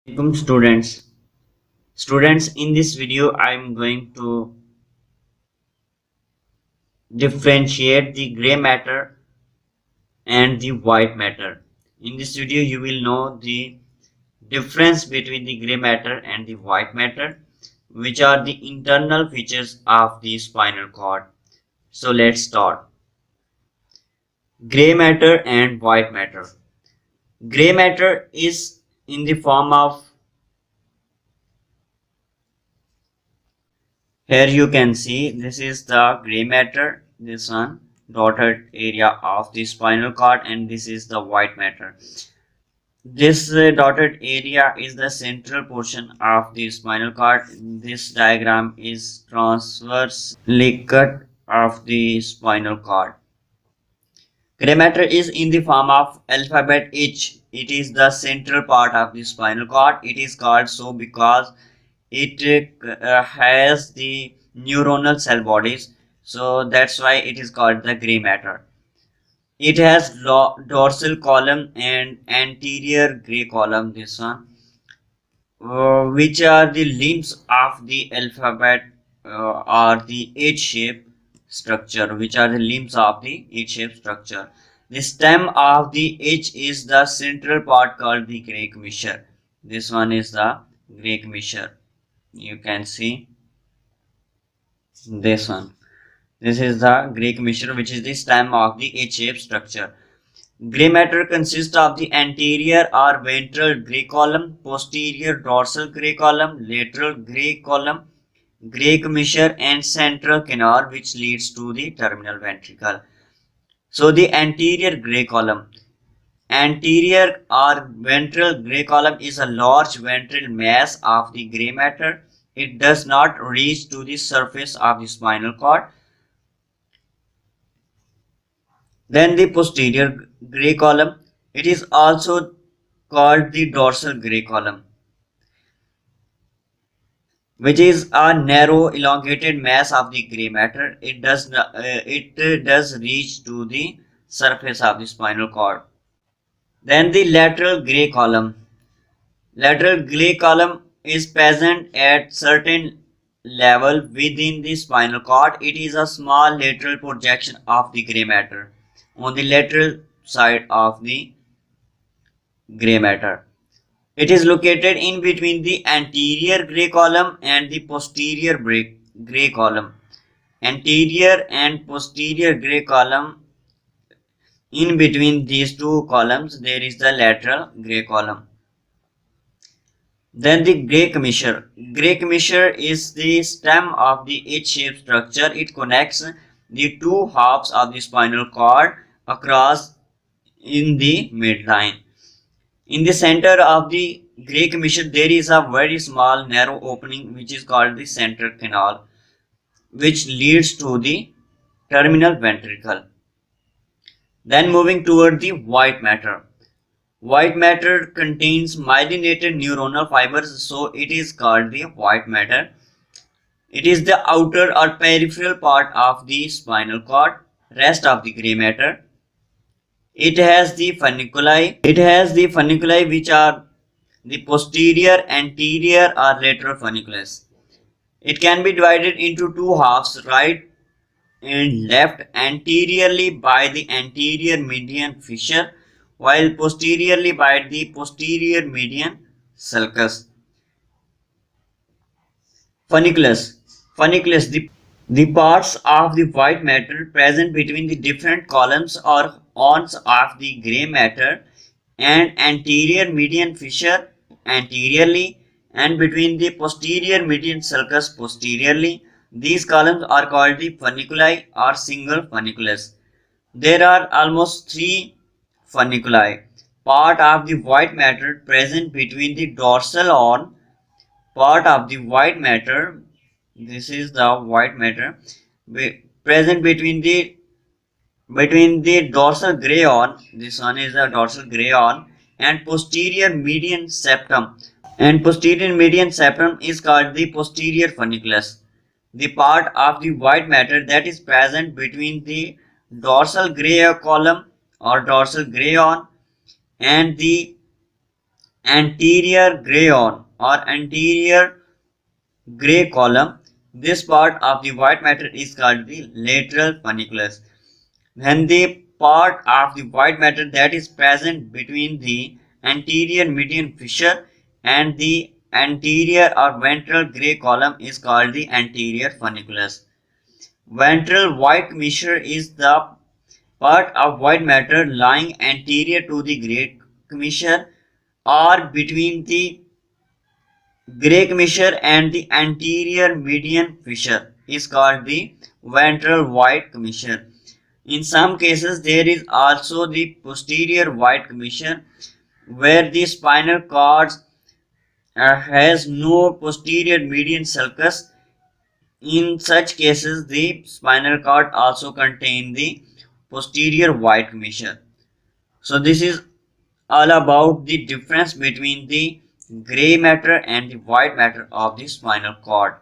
Welcome students, in this video I am going to differentiate the gray matter and the white matter. In this video you will know the difference between the gray matter and the white matter, which are the internal features of the spinal cord. So let's start. Gray matter and white matter. Gray matter is in the form of, here you can see this is the gray matter, this one dotted area of the spinal cord, and this is the white matter. This dotted area is the central portion of the spinal cord. This diagram is transversely cut of the spinal cord. Gray matter is in the form of alphabet H. It is the central part of the spinal cord. It is called so because it has the neuronal cell bodies, so that's why it is called the gray matter. It has dorsal column and anterior gray column, this one, which are the limbs of the alphabet, or the H-shape structure, which are the limbs of the H-shape structure. The stem of the H is the central part called the Greek mixture. This one is the Greek mixture. You can see this one. This is the Greek mixture, which is the stem of the H-shaped structure. Gray matter consists of the anterior or ventral gray column, posterior dorsal gray column, lateral gray column, Greek mixture, and central canal, which leads to the terminal ventricle. So the anterior gray column. Anterior or ventral gray column is a large ventral mass of the gray matter. It does not reach to the surface of the spinal cord. Then the posterior gray column. It is also called the dorsal gray column, which is a narrow elongated mass of the gray matter. It does reach to the surface of the spinal cord. Then the lateral gray column. Lateral gray column is present at certain level within the spinal cord. It is a small lateral projection of the gray matter on the lateral side of the gray matter. It is located in between the anterior gray column and the posterior gray column. Anterior and posterior gray column, in between these two columns there is the lateral gray column. Then the Greek mixture. Greek mixture is the stem of the H-shaped structure. It connects the two halves of the spinal cord across in the midline. In the center of the Greek mixture there is a very small narrow opening which is called the central canal, which leads to the terminal ventricle. Then moving toward the white matter. White matter contains myelinated neuronal fibers, so it is called the white matter. It is the outer or peripheral part of the spinal cord, rest of the gray matter. It has the funiculi. It has the funiculi which are the posterior, anterior or lateral funiculus. It can be divided into two halves, right and left, anteriorly by the anterior median fissure, while posteriorly by the posterior median sulcus. Funiculus. Funiculus, the parts of the white matter present between the different columns or horns of the gray matter and anterior median fissure anteriorly, and between the posterior median sulcus posteriorly. These columns are called the funiculi or single funiculus. There are almost three funiculi. Part of the white matter present between the dorsal horn, part of the white matter, this is the white matter, present between the dorsal gray horn, this one is the dorsal gray horn, and posterior median septum. And posterior median septum is called the posterior funiculus. The part of the white matter that is present between the dorsal gray column or dorsal gray horn and the anterior grayon or anterior gray column. This part of the white matter is called the lateral funiculus. When the part of the white matter that is present between the anterior median fissure and the anterior or ventral gray column is called the anterior funiculus. Ventral white commissure is the part of white matter lying anterior to the gray commissure or between the gray commissure and the anterior median fissure is called the ventral white commissure. In some cases, there is also the posterior white commissure where the spinal cord has no posterior median sulcus. In such cases, the spinal cord also contains the posterior white commissure. So this is all about the difference between the gray matter and the white matter of the spinal cord.